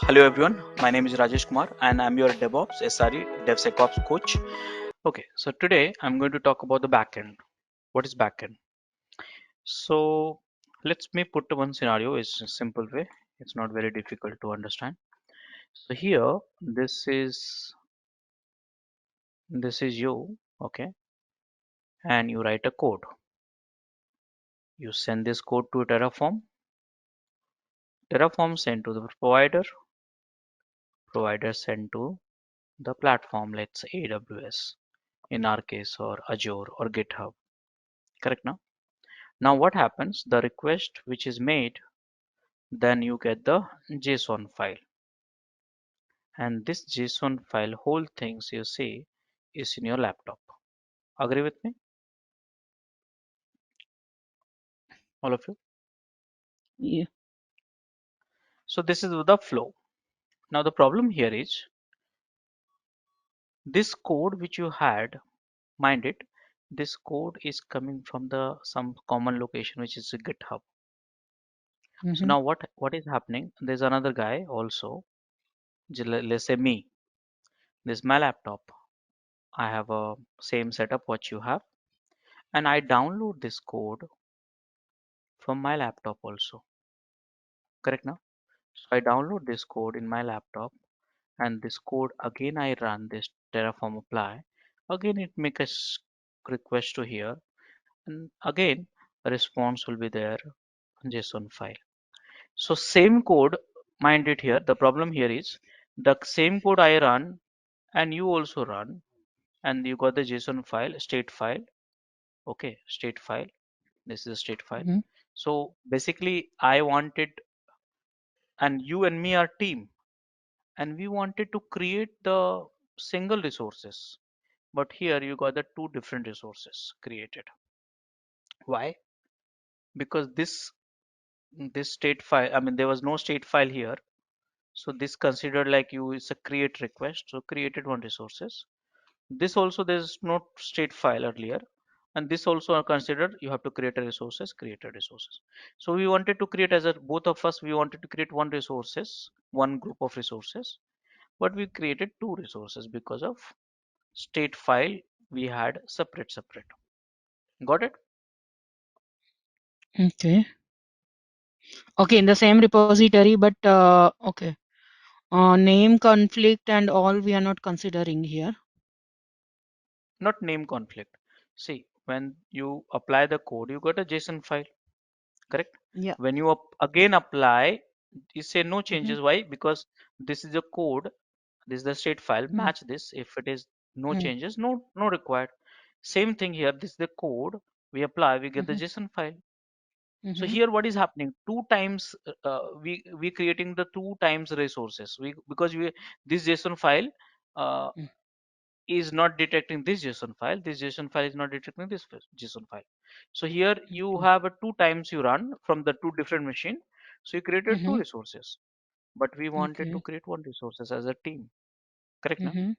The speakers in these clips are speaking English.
Hello everyone, my name is Rajesh Kumar and I'm your Devops SRE DevSecOps coach. Okay, so today I'm going to talk about the backend. What is backend? So let's me put one scenario. It's a simple way. It's not very difficult to understand. So here, this is you, okay, and you write a code. You send this code to Terraform. Terraform send to the provider. Provider send to the platform. Let's say AWS in our case, or Azure or GitHub. Correct now? Now what happens? The request which is made, then you get the JSON file. And this JSON file, whole things you see is in your laptop. Agree with me? All of you? Yeah. So this is the flow. Now the problem here is this code which you had, mind it, this code is coming from the some common location which is a GitHub. So Mm-hmm. now what is happening? There's another guy also. Let's say me. This is my laptop. I have a same setup what you have, and I download this code from my laptop also. Correct now? So I download this code in my laptop, and this code again I run this Terraform apply. Again it make a request to here, and again a response will be there JSON file. So same code, mind it here. The problem here is the same code I run and you also run, and you got the JSON file, state file. Okay, state file. This is a state file. Mm-hmm. So basically, I wanted, and you and me are team, and we wanted to create the single resources. But here you got the two different resources created. Why? Because this state file, I mean, there was no state file here. So this considered like you is a create request. So created one resources. This also there's no state file earlier, and this also are considered you have to create a resources, created resources. So we wanted to create as a both of us we wanted to create one resources, one group of resources, but we created two resources because of state file we had separate. Got it? Okay. Okay, in the same repository, but okay. Name conflict and all we are not considering here. Not name conflict. See, when you apply the code, you got a JSON file, correct? Yeah. When you again apply, you say no Mm-hmm. changes. Why? Because this is the code, this is the state file, match this. If it is no Mm-hmm. changes, no required. Same thing here, this is the code, we apply, we get the Mm-hmm. JSON file. So Mm-hmm. here what is happening? Two times we creating the two times resources. We because we this JSON file uh, is not detecting this JSON file. This JSON file is not detecting this JSON file. So here you Okay. have a two times you run from the two different machine. So you created two Mm-hmm. resources, but we wanted to Okay. create one resources as a team. Correct now? Mm-hmm.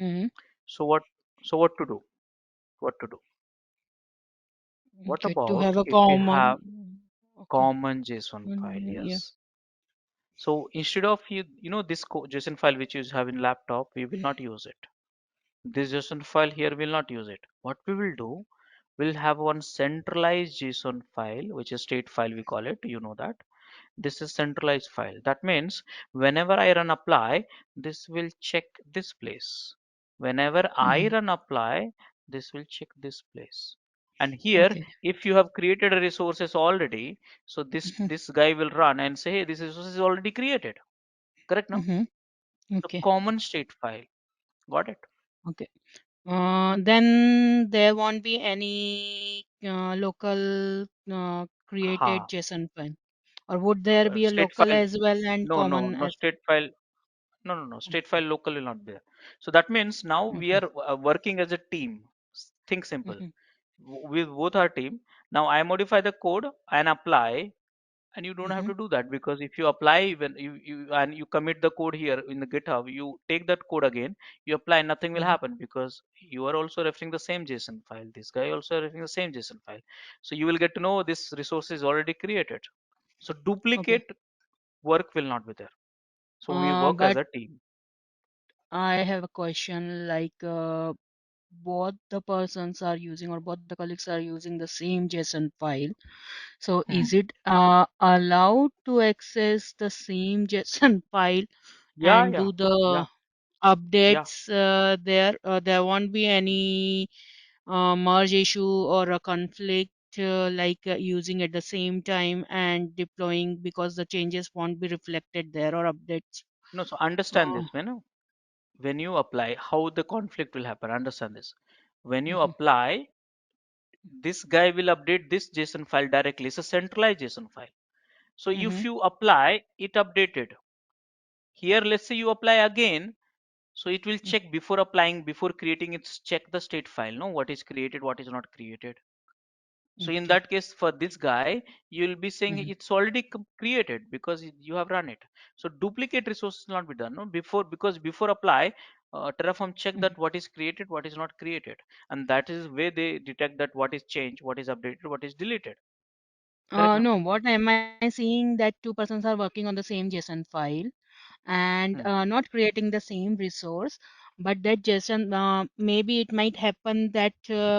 Mm-hmm. So what to do? What to do? What Okay. To about have a if we have common. Okay. common JSON file? Yeah. Yes. So instead of this JSON file which you have in laptop, we will not use it. This JSON file here will not use it. What we will do, we'll have one centralized JSON file, which is state file we call it. You know that. This is centralized file. That means whenever I run apply, this will check this place. Whenever I Mm-hmm. run apply, this will check this place. And here, Okay. if you have created a resources already, so this Mm-hmm. this guy will run and say, hey, this resource is already created. Correct now? Mm-hmm. So Okay. common state file. Got it? Okay. Then there won't be any local created Ha. JSON file, or would there be a State local file. as well and No, common no as state file. No. State file local will not be there. So that means now we okay? are working as a team. Think simple. Mm-hmm. With both our team. Now I modify the code and apply, and you don't have Mm-hmm. to do that because if you apply when you commit the code here in the GitHub, you take that code again, you apply, nothing will Mm-hmm. happen because you are also referring the same JSON file. This guy also referring the same JSON file. So you will get to know this resource is already created. So Okay. duplicate work will not be there. So we work as But a team. I have a question like both the persons are using or both the colleagues are using the same JSON file. So Hmm. is it allowed to access the same JSON file Yeah, and yeah, do the yeah, yeah. updates there? There won't be any merge issue or a conflict like using at the same time and deploying because the changes won't be reflected there or updates. No, so understand Uh, this, when you apply, how the conflict will happen. Understand this. When you mhm, apply, this guy will update this JSON file directly. It's a centralized JSON file. So if mhm, you apply, it updated. Here, let's say you apply again, so it will mm, check before applying, before creating, it's check the state file, no, what is created, what is not created. So in okay. that case, for this guy, you will be saying Mhm, it's already created because you have run it. So duplicate resources will not be done, no, before, because before apply, Terraform check mhm. that what is created, what is not created, and that is where they detect that what is changed, what is updated, what is deleted. Correct, no? No, what am I seeing that two persons are working on the same JSON file and Hmm. not creating the same resource, but that JSON maybe it might happen that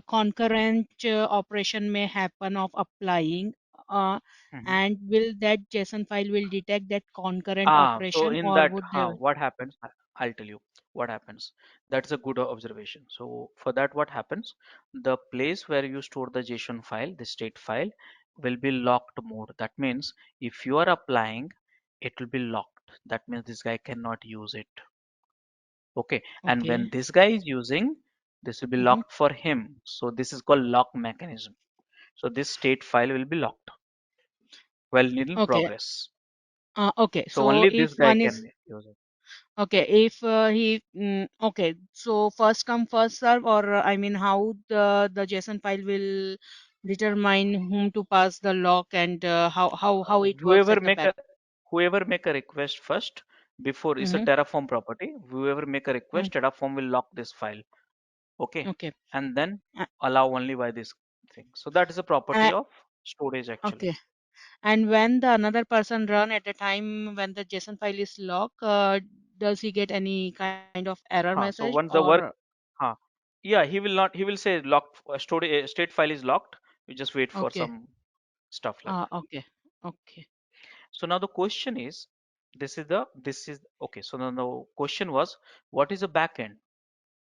concurrent operation may happen of applying, uh, Mhm. and will that JSON file will detect that concurrent So operation in or that, would they? what happens? I'll tell you what happens. That's a good observation. So for that, what happens? The place where you store the JSON file, the state file, will be locked mode. That means if you are applying, it will be locked. That means this guy cannot use it. Okay. And Okay. when this guy is using, this will be Mm-hmm. locked for him. So this is called lock mechanism. So this state file will be locked while in Okay. progress. Okay. So So only this if guy one is can use it. okay, if okay, so first come first serve, or I mean, how the JSON file will determine whom to pass the lock and how it works whoever at the make back. a whoever make a request first, before, it's a Mm-hmm. Terraform property, whoever make a request, Terraform will lock this file. Okay. Okay. And then Uh, allow only by this thing. So that is a property uh, of storage actually. okay. And when the another person run at a time when the JSON file is locked, does he get any kind of error message So once the or? work, huh, yeah, he will not, he will say lock, storage state file is locked, you just wait for Okay. some stuff like that. Okay. Okay. So now the question is, this is okay. So now the question was, what is a backend?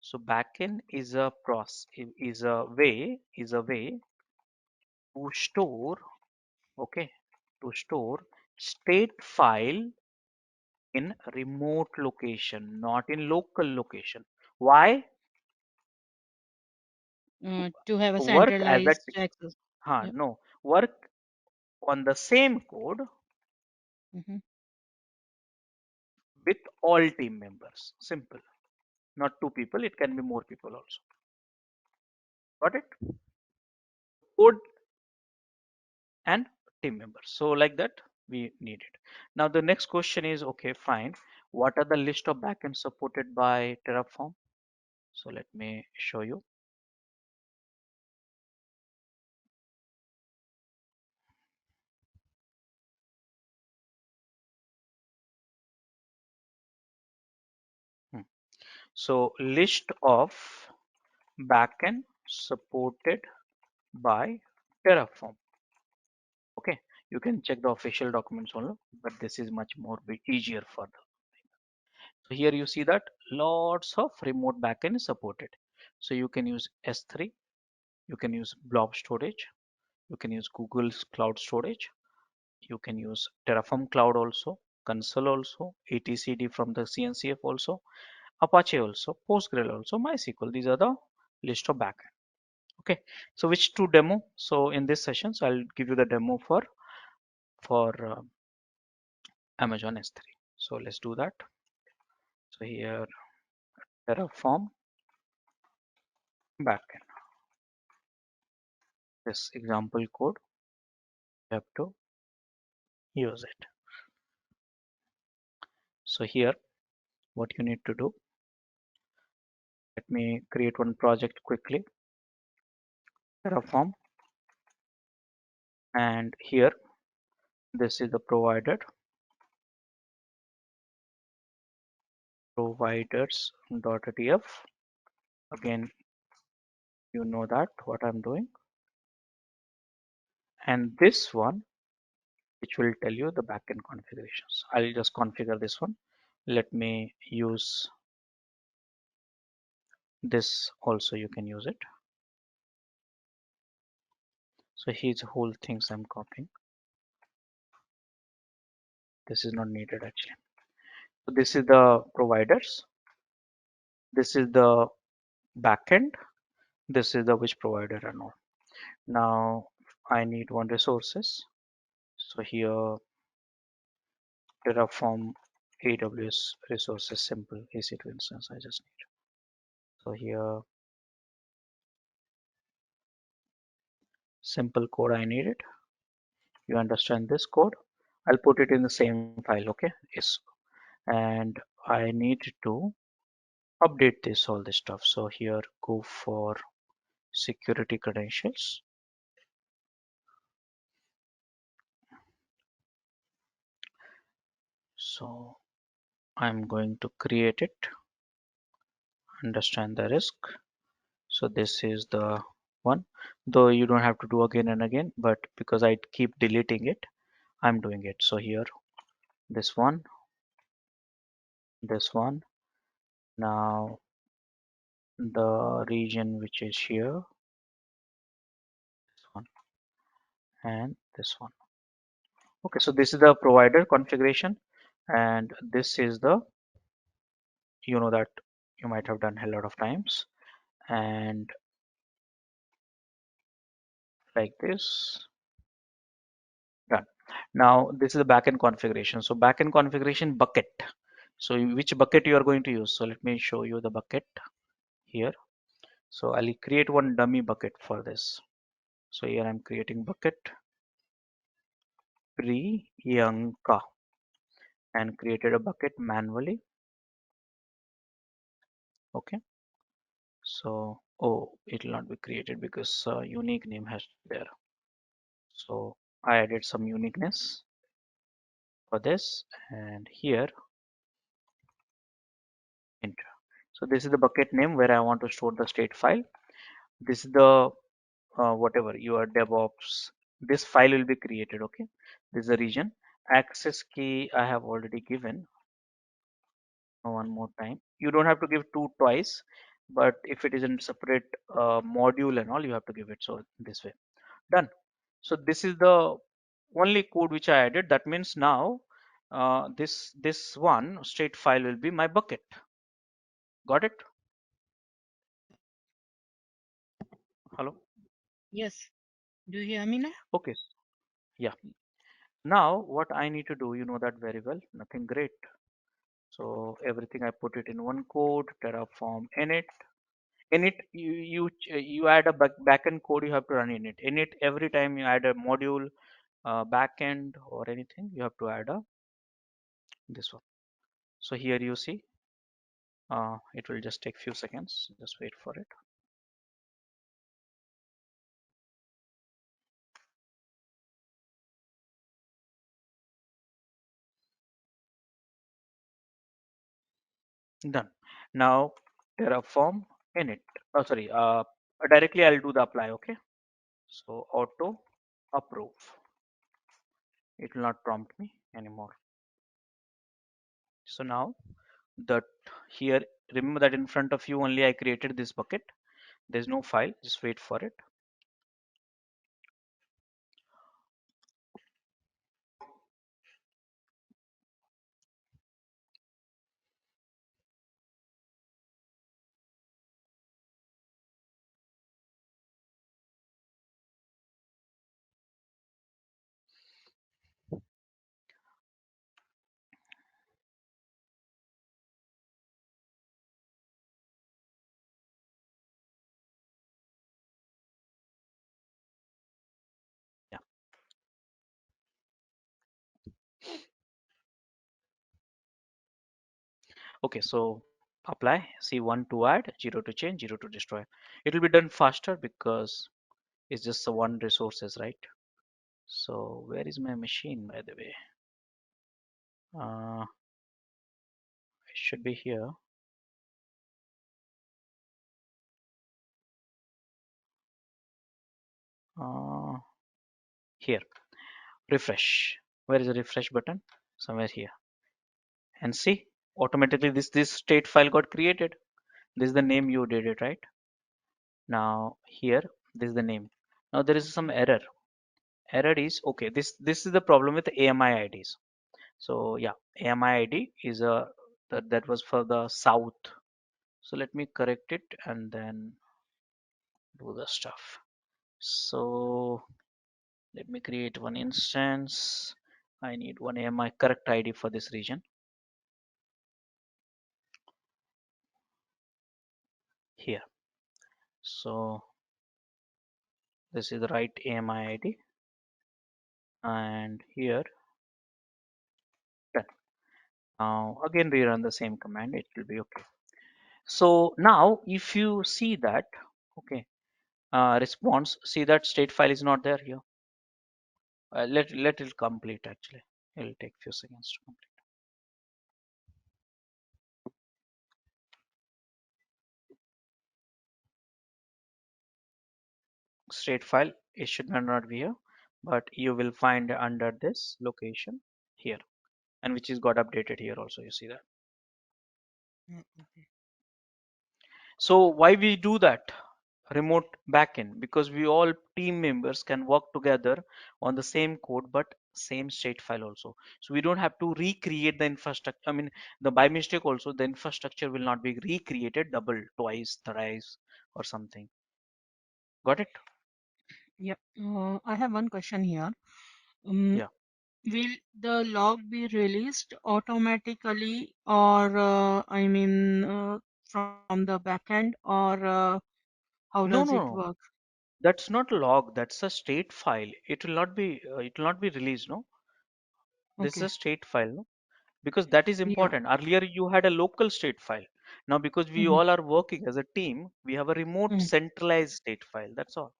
So backend is a process, is a way to store, okay, to store state file in remote location, not in local location. Why? To have a Work as a, centralized access. Yeah. no, work on the same code Mm-hmm. with all team members. Simple. Not two people, it can be more people also. Got it? Code and team members. So like that, we need it. Now the next question is, okay, fine. What are the list of backends supported by Terraform? So let me show you. Hmm. So list of backend supported by Terraform. Okay, you can check the official documents only, but this is much more easier for the. So here you see that lots of remote backend is supported. So you can use S3, you can use blob storage, you can use Google's cloud storage, you can use Terraform cloud also, console also, etcd from the cncf also, Apache also, Postgre also, MySQL. These are the list of backend. Okay, so which to demo? So in this session, so I'll give you the demo for Amazon S3. So let's do that. So here, Terraform backend. This example code, you have to use it. So here, what you need to do, let me create one project quickly. Terraform, and here, this is the provided providers.df. Again, you know that what I'm doing. And this one, which will tell you the backend configurations. I'll just configure this one. Let me use this also, you can use it. So here's the whole things I'm copying. This is not needed actually. So this is the providers. This is the backend. This is the which provider and all. Now I need one resources. So here Terraform AWS resources simple EC2 instance I just need. So here simple code I need it. You understand this code. I'll put it in the same file, okay? Yes. And I need to update this all this stuff. So here go for security credentials. So I'm going to create it, understand the risk. So this is the one, though you don't have to do again and again, but because I keep deleting it, I'm doing it. So here, this one, this one. Now the region which is here, this one, and this one. Okay, so this is the provider configuration, and this is the, you know, that you might have done a lot of times, and like this, done. Now this is the backend configuration. So backend configuration bucket. So which bucket you are going to use? So let me show you the bucket here. So I'll create one dummy bucket for this. So here I'm creating bucket Priyanka and created a bucket manually. Okay. So, oh, it will not be created because unique name has there. So I added some uniqueness for this, and here enter. So this is the bucket name where I want to store the state file. This is the whatever your Devops. This file will be created. Okay. This is the region. Access key I have already given one more time. You don't have to give two twice, but if it is in separate module and all, you have to give it. So this way. Done. So this is the only code which I added. That means now this one state file will be my bucket. Got it? Hello? Yes. Do you hear me now? Okay. Yeah. Now what I need to do, you know that very well. Nothing great. So everything I put it in one code, Terraform init. Init, you add a backend code you have to run in it. Init, every time you add a module, backend or anything, you have to add a this one. So here you see, it will just take few seconds. Just wait for it. Done. Now Terraform init. Oh, sorry. Directly I'll do the apply. Okay. So auto approve. It will not prompt me anymore. So now that here, remember that in front of you only I created this bucket. There's no file. Just wait for it. Yeah. Okay. So apply. See, one to add, zero to change, zero to destroy. It will be done faster because it's just the one resources, right? So where is my machine, by the way? Uh, should be here. Here, refresh. Where is the refresh button? Somewhere here. And see, automatically this state file got created. This is the name you did it, right? Now here, this is the name. Now there is some error. Error is okay. This is the problem with AMI IDs. So yeah, AMI ID is a that was for the south. So let me correct it and then do the stuff. So let me create one instance. I need one AMI correct ID for this region here. So this is the right AMI ID, and here done. Now again rerun the same command, it will be okay. So now if you see that, okay, response, see that state file is not there here. Let it complete actually. It'll take few seconds to complete. State file, it should not be here, but you will find under this location here, and which is got updated here also, you see that. Okay. So why we do that remote backend? Because we all team members can work together on the same code but same state file also. So we don't have to recreate the infrastructure. I mean, the by mistake also the infrastructure will not be recreated double, twice, thrice, or something. Got it? Yep. I have one question here. Um, Yeah. will the log be released automatically, or from the backend, or how No, does no, it no. work? That's not a log. That's a state file. It will not be. It will not be released. No, this is Okay. a state file. No, because that is Yeah. important. Earlier you had a local state file. Now because we Mm-hmm. all are working as a team, we have a remote Mm-hmm. centralized state file. That's all.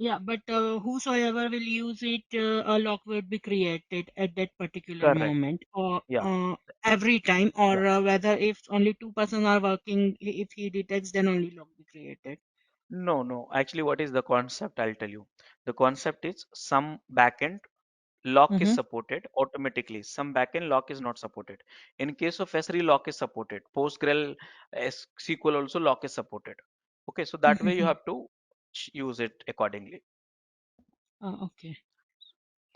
Yeah, but whosoever will use it, a lock will be created at that particular Correct. moment, or Yeah. every time, Yeah. or whether if only two persons are working, if he detects, then only lock be created. No, no. Actually, what is the concept? I'll tell you. The concept is some backend lock is Mm-hmm. supported automatically. Some backend lock is not supported. In case of S3, lock is supported. PostgreSQL SQL also lock is supported. Okay, so that way you Mm-hmm. have to use it accordingly. Okay.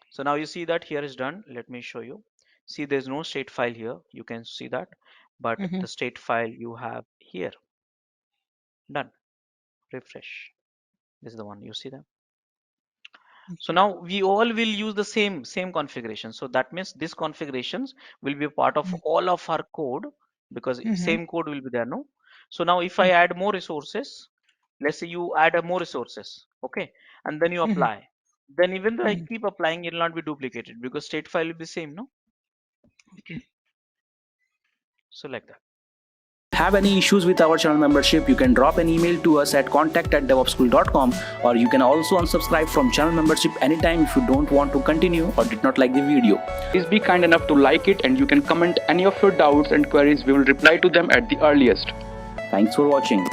So now you see that here is done. Let me show you. See, there's no state file here. You can see that, but Mm-hmm. the state file you have here. Done. Refresh. This is the one you see that. So Okay. now we all will use the same configuration. So that means these configurations will be part of all of our code because Mm-hmm. same code will be there, no? So now if I Okay. add more resources, let's say you add a more resources, okay, and then you Mm-hmm. apply. Then even though I Mm-hmm. keep applying, it will not be duplicated because state file will be same, no? Okay. So like that. Have any issues with our channel membership, you can drop an email to us at contact@devopschool.com, or you can also unsubscribe from channel membership anytime if you don't want to continue or did not like the video. Please be kind enough to like it, and you can comment any of your doubts and queries. We will reply to them at the earliest. Thanks for watching.